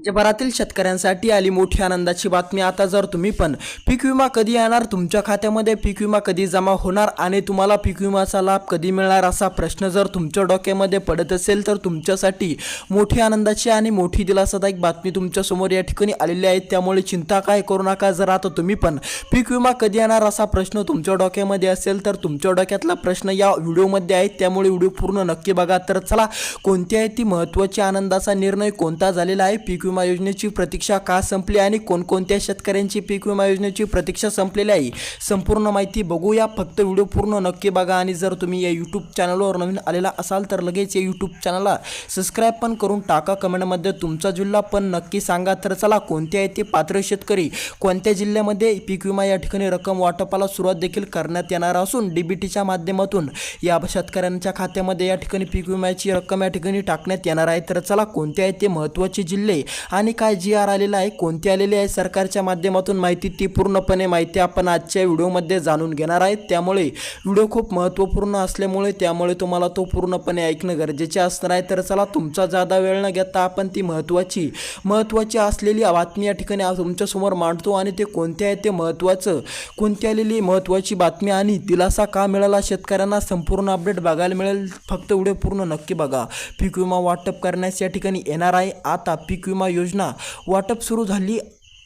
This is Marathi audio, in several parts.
राज्यभरातील शेतकऱ्यांसाठी आली मोठी आनंदाची बातमी। आता जर तुम्ही पण पीक विमा कधी येणार, तुमच्या खात्यामध्ये पीक विमा कधी जमा होणार आणि तुम्हाला पीक विमाचा लाभ कधी मिळणार असा प्रश्न जर तुमच्या डोक्यामध्ये पडत असेल तर तुमच्यासाठी मोठी आनंदाची आणि मोठी दिलासादायक बातमी तुमच्या समोर या ठिकाणी आलेली आहे। त्यामुळे चिंता काय करू नका। जर आता तुम्ही पण पीक विमा कधी येणार असा प्रश्न तुमच्या डोक्यामध्ये असेल तर तुमच्या डोक्यातला प्रश्न या व्हिडिओमध्ये आहे, त्यामुळे व्हिडिओ पूर्ण नक्की बघा। तर चला, कोणती आहे ती महत्त्वाची आनंदाचा निर्णय कोणता झालेला आहे, पीक विमा योजनेची प्रतीक्षा का संपली आणि कोणकोणत्या शेतकऱ्यांची पीक विमा योजनेची प्रतीक्षा संपलेली आहे, संपूर्ण माहिती बघूया। फक्त व्हिडिओ पूर्ण नक्की बघा आणि जर तुम्ही या यूट्यूब चॅनलवर नवीन आलेला असाल तर लगेच या यूट्यूब चॅनलला सबस्क्राईब पण करून टाका। कमेंटमध्ये तुमचा जिल्हा पण नक्की सांगा। तर चला, कोणते आहे ते पात्र शेतकरी, कोणत्या जिल्ह्यामध्ये पीक विमा या ठिकाणी रक्कम वाटपाला सुरुवात देखील करण्यात येणार असून डीबीटीच्या माध्यमातून या शेतकऱ्यांच्या खात्यामध्ये या ठिकाणी पीक विम्याची रक्कम या ठिकाणी टाकण्यात येणार आहे। तर चला, कोणते आहे ते महत्त्वाचे जिल्हे आणि काय GR आलेला आहे, कोणते आलेले आहे सरकारच्या माध्यमातून माहिती, ती पूर्णपणे माहिती आपण आजच्या व्हिडिओमध्ये जाणून घेणार आहे। त्यामुळे व्हिडिओ खूप महत्त्वपूर्ण असल्यामुळे तुम्हाला तो पूर्णपणे ऐकणं गरजेचे असणार आहे। तर चला, तुमचा जादा वेळ न घेता आपण ती महत्त्वाची असलेली बातमी या ठिकाणी तुमच्यासमोर मांडतो आणि ते कोणते आहे ते महत्त्वाचं, कोणती आलेली महत्त्वाची बातमी आणि दिलासा का मिळाला शेतकऱ्यांना, संपूर्ण अपडेट बघायला मिळेल। फक्त व्हिडिओ पूर्ण नक्की बघा। पीक विमा वाटप करण्यास या ठिकाणी येणार आहे। आता पीक विमा योजना वाटप सुरू झाली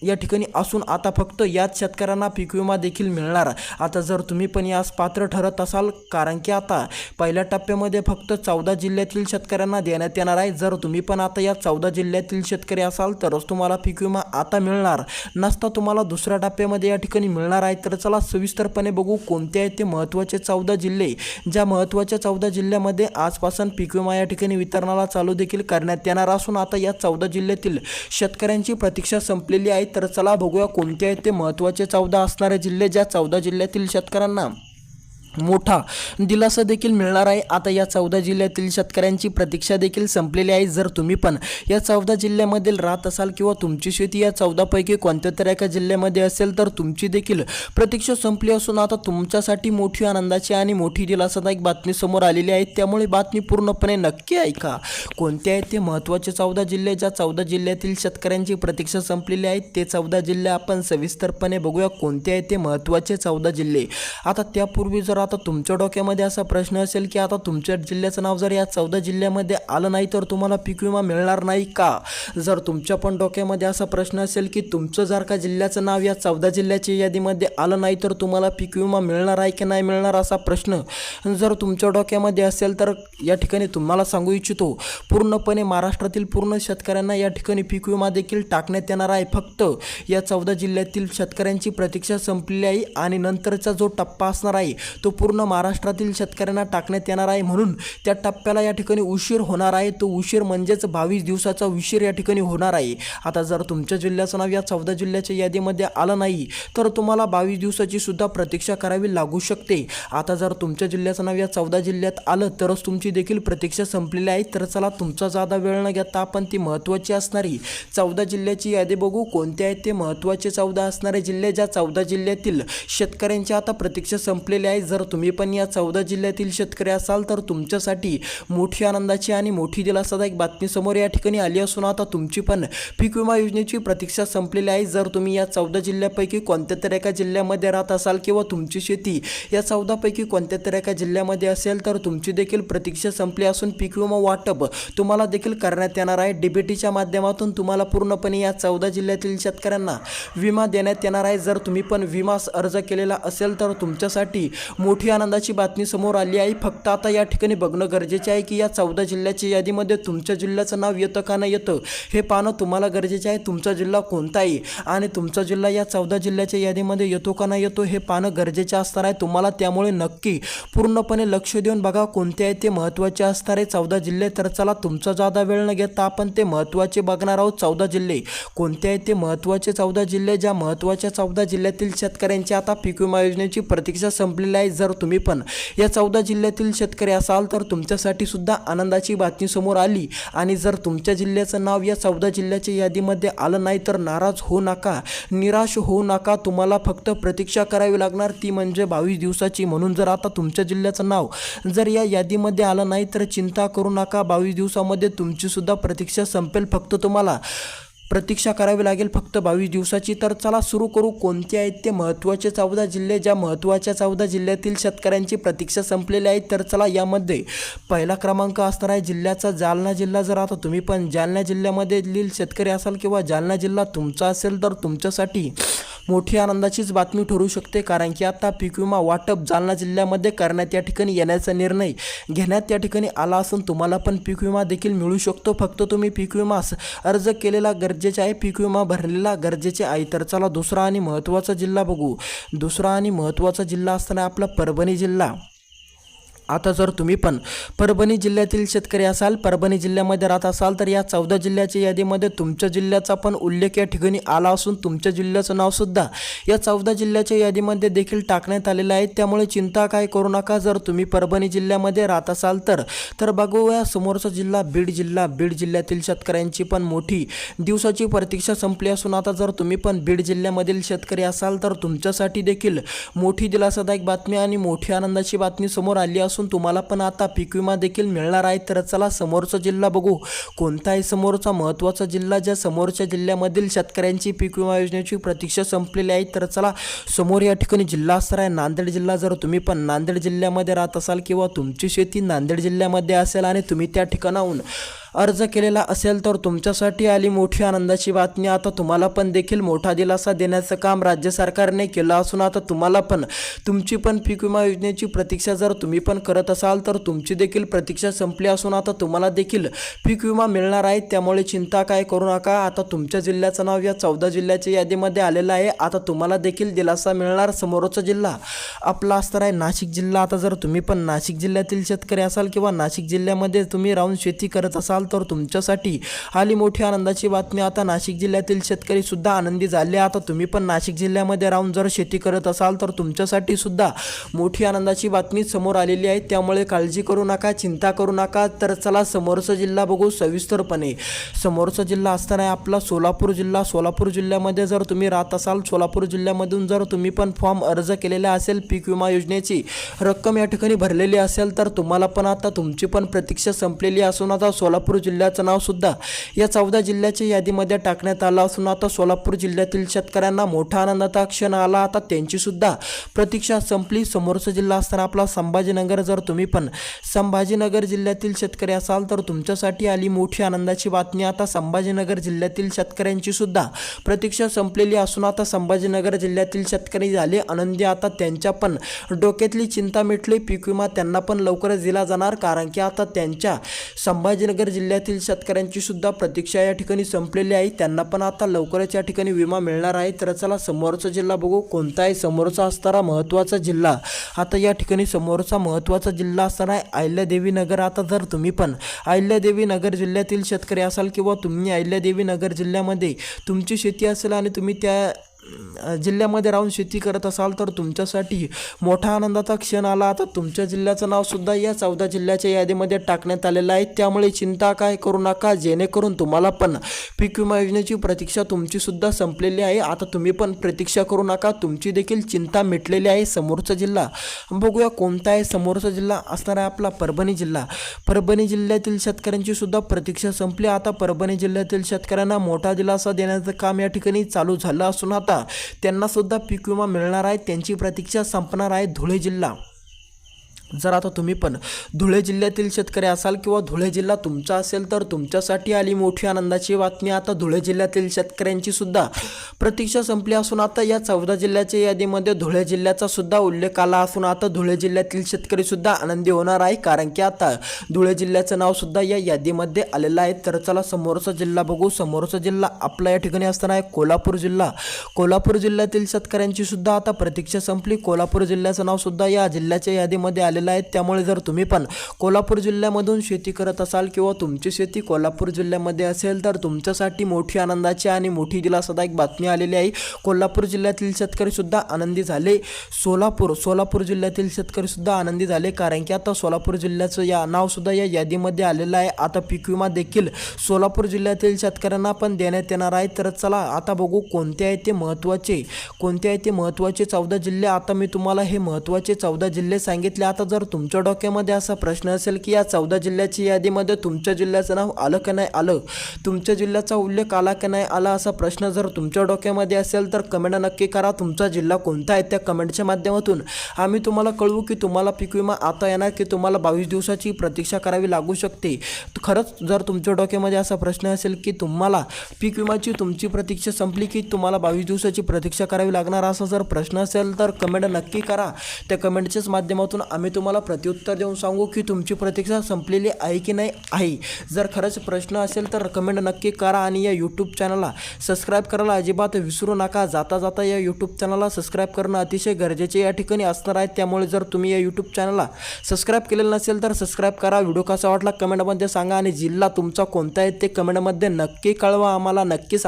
या ठिकाणी असून आता फक्त याच शेतकऱ्यांना पीक विमा देखील मिळणार। आता जर तुम्ही पण यास पात्र ठरत असाल, कारण की आता पहिल्या टप्प्यामध्ये फक्त 14 जिल्ह्यातील शेतकऱ्यांना देण्यात येणार आहे। जर तुम्ही पण आता या 14 जिल्ह्यातील शेतकरी असाल तरच तुम्हाला पीक विमा आता मिळणार, नसता तुम्हाला दुसऱ्या टप्प्यामध्ये या ठिकाणी मिळणार आहे। तर चला, सविस्तरपणे बघू कोणते आहेत ते महत्त्वाचे 14 जिल्हे, ज्या महत्त्वाच्या 14 जिल्ह्यामध्ये आजपासून पीक विमा या ठिकाणी वितरणाला चालू देखील करण्यात येणार असून आता या 14 जिल्ह्यातील शेतकऱ्यांची प्रतीक्षा संपलेली आहे। तर चला बघूया कोणते आहेत ते महत्त्वाचे 14 असणारे जिल्हे, ज्या 14 जिल्ह्यातील शेतकऱ्यांना मोठा दिलासा देखील मिळणार आहे। आता या 14 जिल्ह्यातील शेतकऱ्यांची प्रतीक्षा देखील संपलेली आहे। जर तुम्ही पण या 14 जिल्ह्यामधील राहत असाल किंवा तुमची शेती या 14 पैकी कोणत्या तरी एका जिल्ह्यामध्ये असेल तर तुमची देखील प्रतीक्षा संपली असून आता तुमच्यासाठी मोठी आनंदाची आणि मोठी दिलासादायक बातमी समोर आलेली आहे। त्यामुळे बातमी पूर्णपणे नक्की ऐका। कोणते आहेत ते महत्त्वाचे 14 जिल्हे, ज्या 14 जिल्ह्यातील शेतकऱ्यांची प्रतीक्षा संपलेली आहे, ते 14 जिल्हे आपण सविस्तरपणे बघूया कोणते आहेत ते महत्त्वाचे 14 जिल्हे। आता त्यापूर्वी जर आता तुमच्या डोक्यामध्ये असा प्रश्न असेल की आता तुमच्या जिल्ह्याचं नाव जर या 14 जिल्ह्यामध्ये आलं नाही तर तुम्हाला पीक विमा मिळणार नाही का? जर तुमच्या पण डोक्यामध्ये असा प्रश्न असेल की तुमचं जर का जिल्ह्याचं नाव या 14 जिल्ह्याच्या यादीमध्ये आलं नाही तर तुम्हाला पीक विमा मिळणार आहे की नाही मिळणार असा प्रश्न जर तुमच्या डोक्यामध्ये असेल तर या ठिकाणी तुम्हाला सांगू इच्छितो, पूर्णपणे महाराष्ट्रातील पूर्ण शेतकऱ्यांना या ठिकाणी पीक विमा देखील टाकण्यात येणार आहे। फक्त या 14 जिल्ह्यातील शेतकऱ्यांची प्रतीक्षा संपलेली आहे आणि नंतरचा जो टप्पा असणार आहे तो पूर्ण महाराष्ट्रातील शेतकऱ्यांना टाकण्यात येणार आहे, म्हणून त्या टप्प्याला या ठिकाणी उशीर होणार आहे। तो उशीर म्हणजेच 22 दिवसाचा उशीर या ठिकाणी होणार आहे। आता जर तुमच्या जिल्ह्याचं नाव या 14 जिल्ह्याच्या यादीमध्ये आलं नाही तर तुम्हाला 22 दिवसाची सुद्धा प्रतीक्षा करावी लागू शकते। आता जर तुमच्या जिल्ह्याचं नाव या 14 जिल्ह्यात आलं तरच तुमची देखील प्रतीक्षा संपलेली आहे। तर चला, तुमचा जादा वेळ न घेता आपण ती महत्त्वाची असणारी 14 जिल्ह्याची यादी बघू। कोणते आहेत ते महत्त्वाचे 14 असणारे जिल्हे, ज्या 14 जिल्ह्यातील शेतकऱ्यांची आता प्रतीक्षा संपलेली आहे। जर तुम्ही पण या 14 जिल्ह्यातील शेतकरी असाल तर तुमच्यासाठी मोठी आनंदाची आणि मोठी दिलासादायक बातमी समोर या ठिकाणी आली असून आता तुमची पण पीक विमा योजनेची प्रतीक्षा संपलेली आहे। जर तुम्ही या 14 जिल्ह्यापैकी कोणत्या तरी एका जिल्ह्यामध्ये राहत असाल किंवा तुमची शेती या 14 पैकी कोणत्या तरी एका जिल्ह्यामध्ये असेल तर तुमची देखील प्रतीक्षा संपली असून पीक विमा वाटप तुम्हाला देखील करण्यात येणार आहे। डीबीटीच्या माध्यमातून तुम्हाला पूर्णपणे या 14 जिल्ह्यातील शेतकऱ्यांना विमा देण्यात येणार आहे। जर तुम्ही पण विमास अर्ज केलेला असेल तर तुमच्यासाठी मोठी आनंदाची बातमी समोर आली आहे। फक्त आता या ठिकाणी बघणं गरजेचे आहे की या 14 जिल्ह्याच्या यादीमध्ये तुमच्या जिल्ह्याचं नाव येतं का नाही येतं हे पाहणं तुम्हाला गरजेचे आहे। तुमचा जिल्हा कोणता आहे आणि तुमचा जिल्हा या 14 जिल्ह्याच्या यादीमध्ये येतो का नाही येतो हे पाहणं गरजेचे असणार आहे तुम्हाला। त्यामुळे नक्की पूर्णपणे लक्ष देऊन बघा कोणते आहे ते महत्त्वाचे असणारे 14 जिल्हे। तर चला, तुमचा जादा वेळ न घेता आपण ते महत्त्वाचे बघणार आहोत 14 जिल्हे। कोणते आहेत ते महत्त्वाचे 14 जिल्हे, ज्या महत्त्वाच्या 14 जिल्ह्यातील शेतकऱ्यांची आता पीक विमा योजनेची प्रतीक्षा संपलेली आहे। जर तुम्ही पण या 14 जिल्ह्यातील शेतकरी असाल तर तुमच्यासाठी सुद्धा आनंदाची बातमी समोर आली आणि जर तुमच्या जिल्ह्याचं नाव या 14 जिल्ह्याच्या यादीमध्ये आलं नाही तर नाराज होऊ नका, निराश होऊ नका। तुम्हाला फक्त प्रतीक्षा करावी लागणार, ती म्हणजे 22 दिवसाची। म्हणून जर आता तुमच्या जिल्ह्याचं नाव जर या यादीमध्ये आलं नाही तर चिंता करू नका, 22 दिवसामध्ये तुमची सुद्धा प्रतीक्षा संपेल। फक्त तुम्हाला प्रतीक्षा करावी लागेल फक्त 22 दिवसाची। तर चला सुरू करू, कोणते आहेत ते महत्त्वाचे 14 जिल्हे, ज्या महत्त्वाच्या 14 जिल्ह्यातील शेतकऱ्यांची प्रतीक्षा संपलेली आहे। तर चला यामध्ये पहिला क्रमांक असणार आहे जिल्ह्याचा जालना जिल्हा। जर आता तुम्ही पण जालना जिल्ह्यामधील शेतकरी असाल किंवा जालना जिल्हा तुमचा असेल तर तुमच्यासाठी मोठी आनंदाचीच बातमी ठरू शकते, कारण की आता पीक विमा वाटप जालना जिल्ह्यामध्ये करण्यात या ठिकाणी येण्याचा निर्णय घेण्यात या ठिकाणी आला असून तुम्हाला पण पीक विमा देखील मिळू शकतो। फक्त तुम्ही पीक विमा अर्ज केलेला गरजेचे आहे, पीक विमा भरलेला गरजेचे आहे। तर चला दुसरा आणि महत्त्वाचा जिल्हा बघू। दुसरा आणि महत्त्वाचा जिल्हा असताना आपला परभणी जिल्हा। आता जर तुम्ही पण परभणी जिल्ह्यातील शेतकरी असाल, परभणी जिल्ह्यामध्ये राहत असाल तर या 14 जिल्ह्याच्या यादीमध्ये तुमच्या जिल्ह्याचा पण उल्लेख या ठिकाणी आला असून तुमच्या जिल्ह्याचं नावसुद्धा या 14 जिल्ह्याच्या यादीमध्ये देखील टाकण्यात आलेलं आहे। त्यामुळे चिंता काय करू नका जर तुम्ही परभणी जिल्ह्यामध्ये राहत असाल तर बघूया समोरचा जिल्हा बीड जिल्हा। बीड जिल्ह्यातील शेतकऱ्यांची पण मोठी दिवसाची प्रतीक्षा संपली असून आता जर तुम्ही पण बीड जिल्ह्यामधील शेतकरी असाल तर तुमच्यासाठी देखील मोठी दिलासादायक बातमी आणि मोठी आनंदाची बातमी समोर आली असून तुम्हाला पण आता पीक विमा देखील मिळणार आहे। तर चला समोरचा जिल्हा बघू, कोणता आहे समोरचा महत्त्वाचा जिल्हा, ज्या समोरच्या जिल्ह्यामधील शेतकऱ्यांची पीक विमा योजनेची प्रतीक्षा संपलेली आहे। तर चला समोर या ठिकाणी जिल्हा असणार आहे नांदेड जिल्हा। जर तुम्ही पण नांदेड जिल्ह्यामध्ये राहत असाल किंवा तुमची शेती नांदेड जिल्ह्यामध्ये असेल आणि तुम्ही त्या ठिकाणाहून अर्ज केलेला असेल तर तुमच्यासाठी आली मोठी आनंदाची बातमी। आता तुम्हाला पण देखील मोठा दिलासा देण्याचं काम राज्य सरकारने केलं असून आता तुम्हाला पण तुमची पण पीक विमा योजनेची प्रतीक्षा जर तुम्ही पण करत असाल तर तुमची देखील प्रतीक्षा संपली असून आता तुम्हाला देखील पीक विमा मिळणार आहे। त्यामुळे चिंता काय करू नका, आता तुमच्या जिल्ह्याचं नाव या 14 जिल्ह्याच्या यादीमध्ये आलेलं आहे। आता तुम्हाला देखील दिलासा मिळणार। समोरचा जिल्हा आपला असणार आहे नाशिक जिल्हा। आता जर तुम्ही पण नाशिक जिल्ह्यातील शेतकरी असाल किंवा नाशिक जिल्ह्यामध्ये तुम्ही राहून शेती करत असाल तर तुमच्यासाठी आली मोठी आनंदाची बातमी। आता नाशिक जिल्ह्यातील शेतकरी सुद्धा आनंदी झाले। आता तुम्ही पण नाशिक जिल्ह्यामध्ये राहून जर शेती करत असाल तर तुमच्यासाठी सुद्धा मोठी आनंदाची बातमी समोर आलेली आहे। त्यामुळे काळजी करू नका, चिंता करू नका। तर चला समोरचा जिल्हा बघू सविस्तरपणे। समोरचा जिल्हा असताना आपला सोलापूर जिल्हा। सोलापूर जिल्ह्यामध्ये जर तुम्ही राहत असाल, सोलापूर जिल्ह्यामधून जर तुम्ही पण फॉर्म अर्ज केलेला असेल, पीक विमा योजनेची रक्कम या ठिकाणी भरलेली असेल तर तुम्हाला पण आता तुमची पण प्रतीक्षा संपलेली असून आता सोलापूर जिल्ह्याचं नाव सुद्धा या 14 जिल्ह्याच्या यादीमध्ये टाकण्यात आलं असून आता सोलापूर जिल्ह्यातील शेतकऱ्यांना मोठा आनंदाचा क्षण आला। आता त्यांची सुद्धा प्रतीक्षा संपली। समोरचा जिल्हा असताना आपला संभाजीनगर। जर तुम्ही पण संभाजीनगर जिल्ह्यातील शेतकरी असाल तर तुमच्यासाठी आली मोठी आनंदाची बातमी। आता संभाजीनगर जिल्ह्यातील शेतकऱ्यांची सुद्धा प्रतीक्षा संपलेली असून आता संभाजीनगर जिल्ह्यातील शेतकरी झाले आनंदी। आता त्यांच्या पण डोक्यातली चिंता मिटली, पीक विमा त्यांना पण लवकरच दिला जाणार, कारण की आता त्यांच्या संभाजीनगर जिल्ह्यातील शेतकऱ्यांची सुद्धा प्रतीक्षा या ठिकाणी संपलेली आहे। त्यांना पण आता लवकरच या ठिकाणी विमा मिळणार आहे। तर चला समोरचा जिल्हा बघू, कोणता आहे समोरचा असणारा महत्त्वाचा जिल्हा। आता या ठिकाणी समोरचा महत्त्वाचा जिल्हा असणार आहे अहिल्यादेवी नगर। आता जर तुम्ही पण अहिल्यादेवी नगर जिल्ह्यातील शेतकरी असाल किंवा तुम्ही अहिल्यादेवी नगर जिल्ह्यामध्ये तुमची शेती असेल आणि तुम्ही त्या जिल्ह्यामध्ये राहून शेती करत असाल तर तुमच्यासाठी मोठा आनंदाचा क्षण आला। आता तुमच्या जिल्ह्याचं नाव सुद्धा या 14 जिल्ह्याच्या यादीमध्ये टाकण्यात आलेलं आहे। त्यामुळे चिंता काय करू नका, जेणेकरून तुम्हाला पण पीक विमा योजनेची प्रतीक्षा तुमची सुद्धा संपलेली आहे। आता तुम्ही पण प्रतीक्षा करू नका, तुमची देखील चिंता मिटलेली आहे। समोरचा जिल्हा बघूया कोणता आहे। समोरचा जिल्हा असणार आहे आपला परभणी जिल्हा। परभणी जिल्ह्यातील शेतकऱ्यांची सुद्धा प्रतीक्षा संपली। आता परभणी जिल्ह्यातील शेतकऱ्यांना मोठा दिलासा देण्याचं काम या ठिकाणी चालू झालं असून आता त्यांना सुद्धा पीक विमा मिळणार आहे, त्यांची प्रतीक्षा संपणार आहे। धुळे जिल्हा। जर आता तुम्ही पण धुळे जिल्ह्यातील शेतकरी असाल किंवा धुळे जिल्हा तुमचा असेल तर तुमच्यासाठी आली मोठी आनंदाची बातमी। आता धुळे जिल्ह्यातील शेतकऱ्यांची सुद्धा प्रतीक्षा संपली असून आता या 14 जिल्ह्याच्या यादीमध्ये धुळे जिल्ह्याचा सुद्धा उल्लेख आला असून आता धुळे जिल्ह्यातील शेतकरी सुद्धा आनंदी होणार आहे, कारण की आता धुळे जिल्ह्याचं नाव सुद्धा या यादीमध्ये आलेलं आहे। तर चला समोरचा जिल्हा बघू। समोरचा जिल्हा आपला या ठिकाणी असणार आहे कोल्हापूर जिल्हा। कोल्हापूर जिल्ह्यातील शेतकऱ्यांची सुद्धा आता प्रतीक्षा संपली। कोल्हापूर जिल्ह्याचं नाव सुद्धा या जिल्ह्याच्या यादीमध्ये आलेलं आहे। त्यामुळे जर तुम्ही पण कोल्हापूर जिल्ह्यामधून शेती करत असाल किंवा तुमची शेती कोल्हापूर जिल्ह्यामध्ये असेल तर तुमच्यासाठी मोठी आनंदाची आणि मोठी दिलासादायक बातमी आलेली आहे। कोल्हापूर जिल्ह्यातील शेतकरी सुद्धा आनंदी झाले। सोलापूर जिल्ह्यातील शेतकरी सुद्धा आनंदी झाले, कारण की आता सोलापूर जिल्ह्याचं या नाव सुद्धा या यादीमध्ये आलेलं आहे। आता पीक विमा देखील सोलापूर जिल्ह्यातील शेतकऱ्यांना पण देण्यात येणार आहे। तर चला आता बघू कोणते आहे ते महत्त्वाचे 14 जिल्हे। आता मी तुम्हाला हे महत्त्वाचे 14 जिल्हे सांगितले। आता जर तुमच्या डोक्यामध्ये असा प्रश्न असेल की या 14 जिल्ह्याची यादीमध्ये तुमच्या जिल्ह्याचं नाव आलं का नाही आलं, तुमच्या जिल्ह्याचा उल्लेख आला का नाही आला, असा प्रश्न जर तुमच्या डोक्यामध्ये असेल तर कमेंट नक्की करा. तुमचा जिल्हा कोणता आहे त्या कमेंटच्या माध्यमातून आम्ही तुम्हाला कळवू की तुम्हाला पीक विमा आता येणार की तुम्हाला 22 दिवसाची प्रतीक्षा करावी लागू शकते. खरंच जर तुमच्या डोक्यामध्ये असा प्रश्न असेल की तुम्हाला पीक विमाची तुमची प्रतीक्षा संपली की तुम्हाला 22 दिवसाची प्रतीक्षा करावी लागणार, असा जर प्रश्न असेल तर कमेंट नक्की करा. त्या कमेंटच्याच माध्यमातून आम्ही तुम्हाला प्रत्युत्तर देऊन सांगू की तुमची प्रतीक्षा संपलेली आहे की नाही आहे. जर खरंच प्रश्न असेल तर कमेंट नक्की करा आणि या यूट्यूब चॅनलला सबस्क्राईब करायला अजिबात विसरू नका. जाता जाता या यूट्यूब चॅनलला सबस्क्राईब करणं अतिशय गरजेचे या ठिकाणी असणार आहे. त्यामुळे जर तुम्ही या यूट्यूब चॅनलला सबस्क्राईब केलेलं नसेल तर सबस्क्राईब करा. व्हिडिओ कसा वाटला कमेंटमध्ये सांगा आणि जिल्हा तुमचा कोणता आहे ते कमेंटमध्ये नक्की कळवा. आम्हाला नक्की